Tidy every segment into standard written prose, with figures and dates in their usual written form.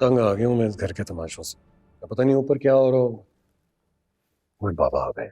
तंग आ गया हूं मैं इस घर के तमाशों से। पता नहीं ऊपर क्या हो रहा हो। कोई बाबा आ गए।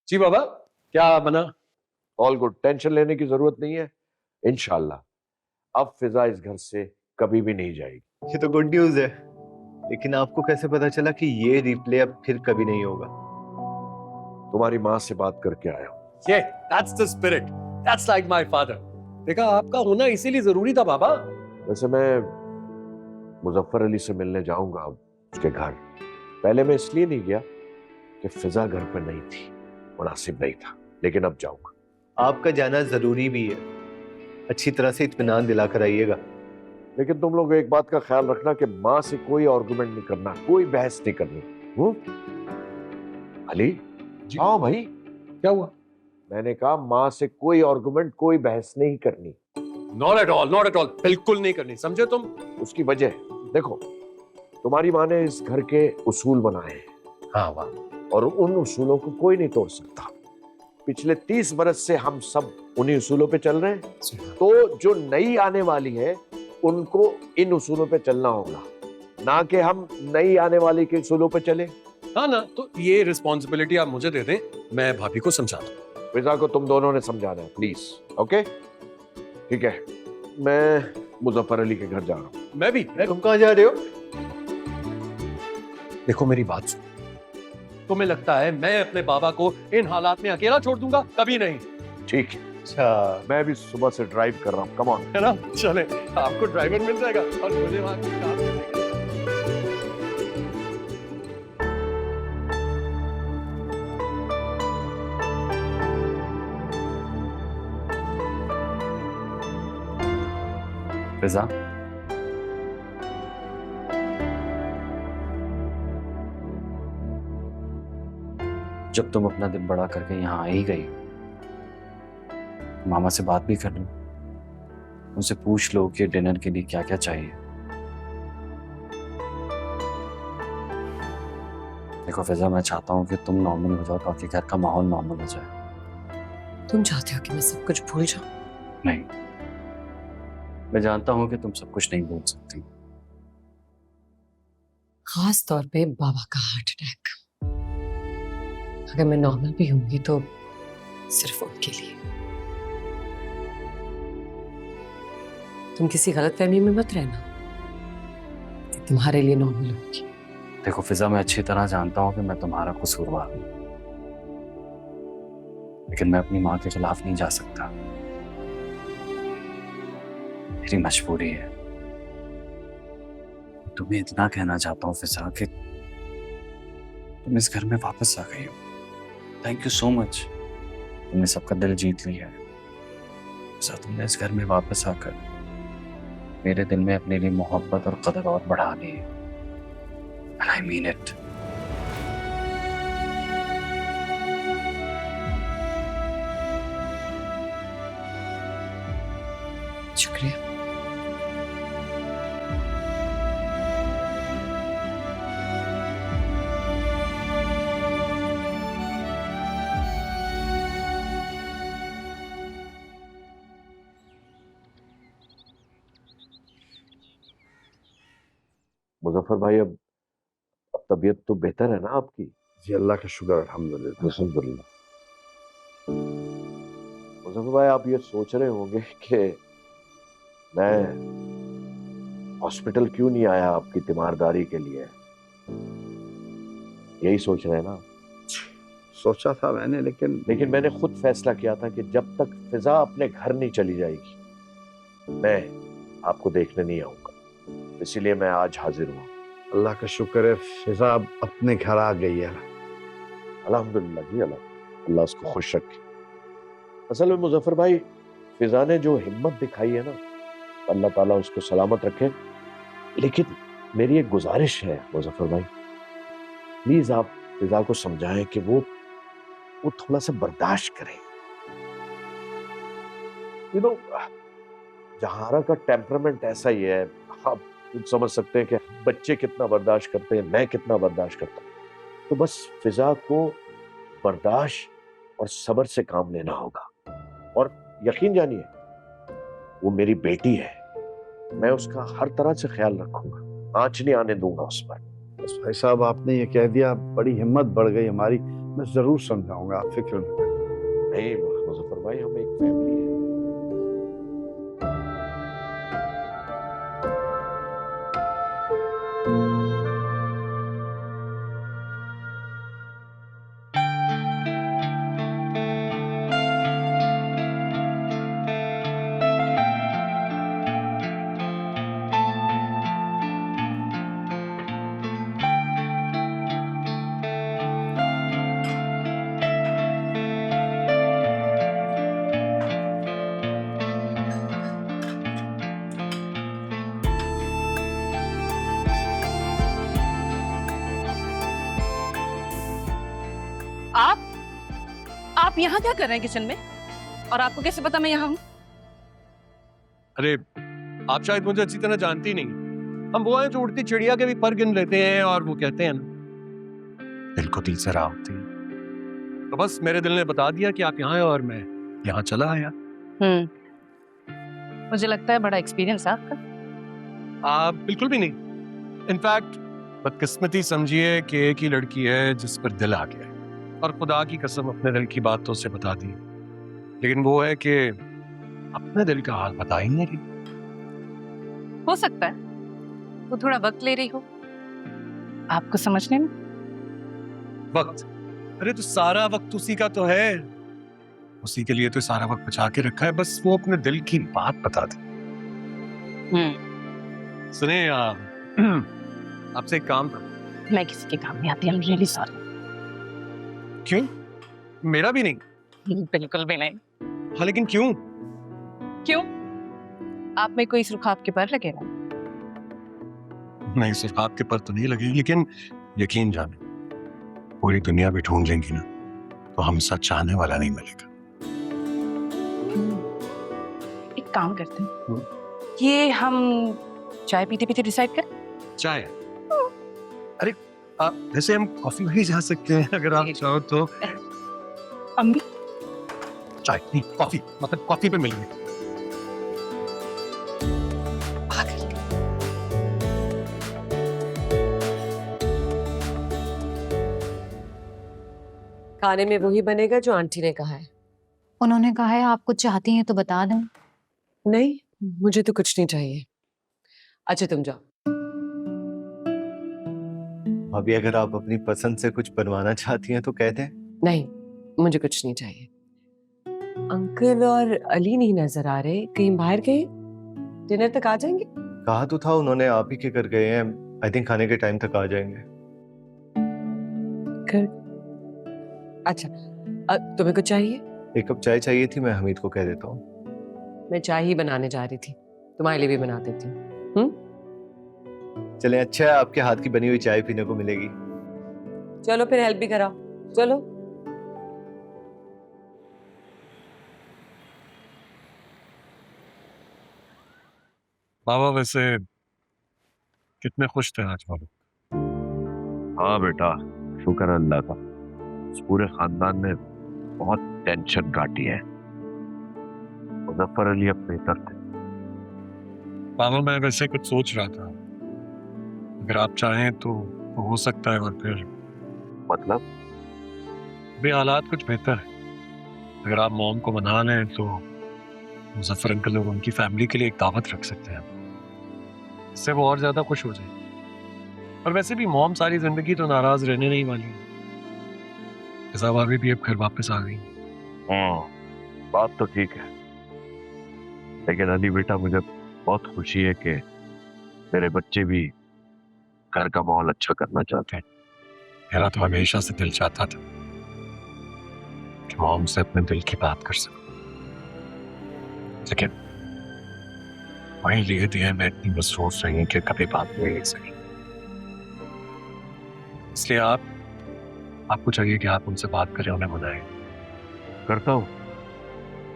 जी बाबा, क्या बना? ऑल गुड, टेंशन लेने की जरूरत नहीं है। इंशाल्लाह अब फिजा इस घर से कभी भी नहीं जाएगी। ये तो गुड न्यूज है, लेकिन आपको कैसे पता चला कि ये रिप्ले अब फिर कभी नहीं होगा? तुम्हारी माँ से बात करके आया हूं। ये that's the spirit, that's like my father. देखा, आपका होना इसीलिए जरूरी था बाबा। वैसे मैं मुजफ्फर अली से मिलने जाऊंगा अब उसके घर। पहले मैं इसलिए नहीं गया कि फिजा घर पर नहीं थी, मुनासिब नहीं था, लेकिन अब जाऊंगा। आपका जाना जरूरी भी है, अच्छी तरह से इत्मीनान दिलाकर आइएगा। लेकिन तुम लोग एक बात का ख्याल रखना कि माँ से कोई आर्गुमेंट नहीं करना, कोई बहस नहीं करनी। अली जी? हाँ भाई, क्या हुआ? मैंने कहा माँ से कोई आर्गुमेंट, कोई बहस नहीं करनी। Not at all, not at all, बिल्कुल नहीं करनी, समझे तुम? उसकी वजह देखो, तुम्हारी माँ ने इस घर के उसूल बनाए हैं। हाँ वाह। और उन उसूलों को कोई नहीं तोड़ सकता। पिछले 30 बरस से हम सब उन्हीं उसूलों पे चल रहे हैं। तो जो नई आने वाली है उनको इन उसूलों पे चलना होगा, ना कि हम नई आने वाली के उसूलों पे चले। हाँ ना, तो ये रिस्पॉन्सिबिलिटी आप मुझे दे दें, मैं भाभी को समझा दूं। फिजा को तुम दोनों ने समझाना है, प्लीज। ओके ठीक है, मैं मुजफ्फर अली के घर जा रहा हूँ। मैं भी। तुम कहाँ जा रहे हो? देखो मेरी बात सुनो, तुम्हें लगता है मैं अपने बाबा को इन हालात में अकेला छोड़ दूंगा? कभी नहीं। ठीक है, अच्छा, मैं भी सुबह से ड्राइव कर रहा हूँ। कम ऑन, है ना? चले, आपको ड्राइवर मिल जाएगा और मुझे वहां कुछ काम मिलेगा। फिजा, जब तुम अपना दिल बड़ा करके यहाँ आ ही गई, मामा से बात भी कर लो, उनसे पूछ लो कि डिनर के लिए क्या क्या चाहिए। देखो फिजा, मैं चाहता हूँ कि तुम नॉर्मल हो जाओ ताकि घर का माहौल नॉर्मल हो जाए। तुम चाहते हो कि मैं सब कुछ भूल जाऊं? नहीं, मैं जानता हूँ कि तुम सब कुछ नहीं भूल सकती। खास तौर पे बाबा का हार्ट अटैक। अगर मैं नॉर्मल भी होंगी तो सिर्फ उनके लिए। तुम किसी गलतफहमी में मत रहना कि तुम्हारे लिए नॉर्मल होगी। देखो फिजा, मैं अच्छी तरह जानता हूँ कि मैं तुम्हारा कसूरवार हूँ, लेकिन मैं अपनी माँ के खिलाफ नहीं जा सकता। मेरी मजबूरी है। तुम्हें इतना कहना चाहता हूँ फिजा कि तुम इस घर में वापस आ गई हो। थैंक यू सो मच, तुमने सबका दिल जीत लिया है। फिजा, तुमने इस घर में वापस आकर मेरे दिल में अपने लिए मोहब्बत और कदर और बढ़ा दी है। And I mean it. शुक्रिया। मुजफ्फर भाई, अब तबीयत तो बेहतर है ना आपकी? जी अल्लाह का शुक्र, अल्हम्दुलिल्लाह। अल्हम्दुलिल्लाह। मुजफ्फर भाई, आप ये सोच रहे होंगे कि मैं हॉस्पिटल क्यों नहीं आया आपकी तीमारदारी के लिए। यही सोच रहे हैं ना? सोचा था मैंने, लेकिन मैंने खुद फैसला किया था कि जब तक फिजा अपने घर नहीं चली जाएगी मैं आपको देखने नहीं आऊंगा। इसीलिए मैं आज हाजिर हुआ। अल्लाह का शुक्र है फिजा अब अपने घर आ गई है। अल्हम्दुलिल्लाह जी, अल्लाह उसको खुश रखे। असल में मुजफ्फर भाई, फिजा ने जो हिम्मत दिखाई है ना, अल्लाह ताला उसको सलामत रखे। लेकिन मेरी एक गुजारिश है मुजफ्फर भाई, प्लीज आप फिजा को समझाएं कि वो थोड़ा सा बर्दाश्त करें। यू नो, जहारा का टेम्परामेंट ऐसा ही है। आप खुद समझ सकते हैं कि बच्चे कितना बर्दाश्त करते हैं, मैं कितना बर्दाश्त करता हूं। तो बस फिजा को बर्दाश्त और सब्र से काम लेना होगा। और यकीन जानिए, वो मेरी बेटी है, मैं उसका हर तरह से ख्याल रखूंगा, आंच नहीं आने दूंगा उस पर। बस भाई साहब, आपने ये कह दिया, बड़ी हिम्मत बढ़ गई हमारी। मैं जरूर समझाऊंगा, आप फिक्र न करें। नहीं मुजफ्फर भाई, हम एक फैमिली है। आप यहाँ क्या कर रहे हैं किचन में? और आपको कैसे पता मैं यहाँ हूँ? अरे आप शायद मुझे अच्छी तरह जानती नहीं। हम वो हैं जो उड़ती चिड़िया के भी पर गिन लेते हैं और वो कहते हैं ना, दिल को दिल से राह होती है। तो बस मेरे दिल ने बता दिया कि आप यहाँ हैं और मैं यहाँ चला आया। मुझे लगता है बड़ा एक्सपीरियंस है आपका। आप बिल्कुल भी नहीं। इनफैक्ट बदकिस्मती समझिए कि एक ही लड़की है जिस पर दिल आ गया है, और खुदा की कसम अपने दिल की बात तो उसे बता दी, लेकिन वो है कि अपने दिल का हाल बता ही नहीं रही। हो सकता है वो थोड़ा वक्त ले रही हो आपको समझने में। वक्त? अरे तो सारा वक्त उसी का तो है, उसी के लिए तो सारा वक्त बचा के रखा है, बस वो अपने दिल की बात बता दे। सुने आपसे एक काम था। मैं किसी के काम नहीं आती। I'm really sorry। क्यों? मेरा भी नहीं। बिल्कुल भी नहीं। हाँ लेकिन क्यों? क्यों? आप में कोई सुर्ख आपके पर लगे ना? नहीं, सिर्फ आपके पर तो नहीं लगे, लेकिन यकीन जाने पूरी दुनिया भी ढूंढ लेंगी ना, तो हम सच चाहने वाला नहीं मिलेगा। एक काम करते हैं, ये हम चाय पीते पीते डिसाइड करें। चाय? अरे वैसे हम कॉफी भी जा सकते हैं अगर आप चाहो तो। अम्मी चाय नहीं, कॉफी, मतलब कॉफी पे मिलेंगे। खाने में वही बनेगा जो आंटी ने कहा है। उन्होंने कहा है आप कुछ चाहती हैं तो बता दें। नहीं, मुझे तो कुछ नहीं चाहिए। अच्छा तुम जाओ। भाभी, अगर आप अपनी पसंद से कुछ बनवाना चाहती हैं तो कह दें। नहीं, मुझे कुछ नहीं चाहिए। अंकल और अली नहीं नजर आ रहे, कहीं बाहर गए? डिनर तक आ जाएंगे? कहा तो था उन्होंने, आप ही के कर गए हैं। आई थिंक खाने के टाइम तक आ जाएंगे। अच्छा, तुम्हें कुछ चाहिए? एक कप चाय चाहिए थी, मैं हमीद को कह देता हूँ। मैं चाय ही बनाने जा रही थी, तुम्हारे लिए भी बना देती हूँ। चलें, अच्छा है आपके हाथ की बनी हुई चाय पीने को मिलेगी। चलो फिर हेल्प भी कराओ, चलो। बाबा वैसे कितने खुश थे आज बाबा? हाँ बेटा, शुक्र है अल्लाह का। इस पूरे खानदान ने बहुत टेंशन काटी है। मुजफ्फर अली अब बेहतर थे। बाबा मैं वैसे कुछ सोच रहा था, अगर आप चाहें तो हो सकता है, और फिर मतलब? भी हालात कुछ बेहतर है। अगर आप मॉम को मना लें तो मुजफ्फर अंकल और उनकी फैमिली के लिए एक दावत रख सकते हैं, इससे वो और ज्यादा खुश हो जाए। और वैसे भी मॉम सारी जिंदगी तो नाराज रहने नहीं वाली है। भाभी भी अब घर वापस आ गई। बात तो ठीक है, लेकिन अली बेटा मुझे बहुत खुशी है कि मेरे बच्चे भी घर का माहौल अच्छा करना चाहते हैं। मेरा तो हमेशा से दिल चाहता था कि मॉम से अपने दिल की बात कर सकूं, लेकिन वहीं लिए दिए मैं इतनी मसरूफ रही कि कभी बात नहीं ले सकी। इसलिए आपको चाहिए कि आप उनसे बात करें, उन्हें बुलाएं। करता हूँ,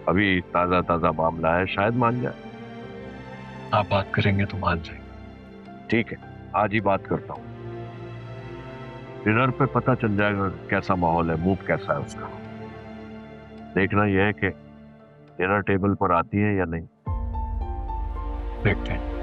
अभी ताजा ताजा मामला है, शायद मान जाए। आप बात करेंगे तो मान जाएंगे। ठीक है, आज ही बात करता हूँ। डिनर पे पता चल जाएगा कैसा माहौल है, मूड कैसा है उसका। देखना यह है कि डिनर टेबल पर आती है या नहीं। देखते हैं।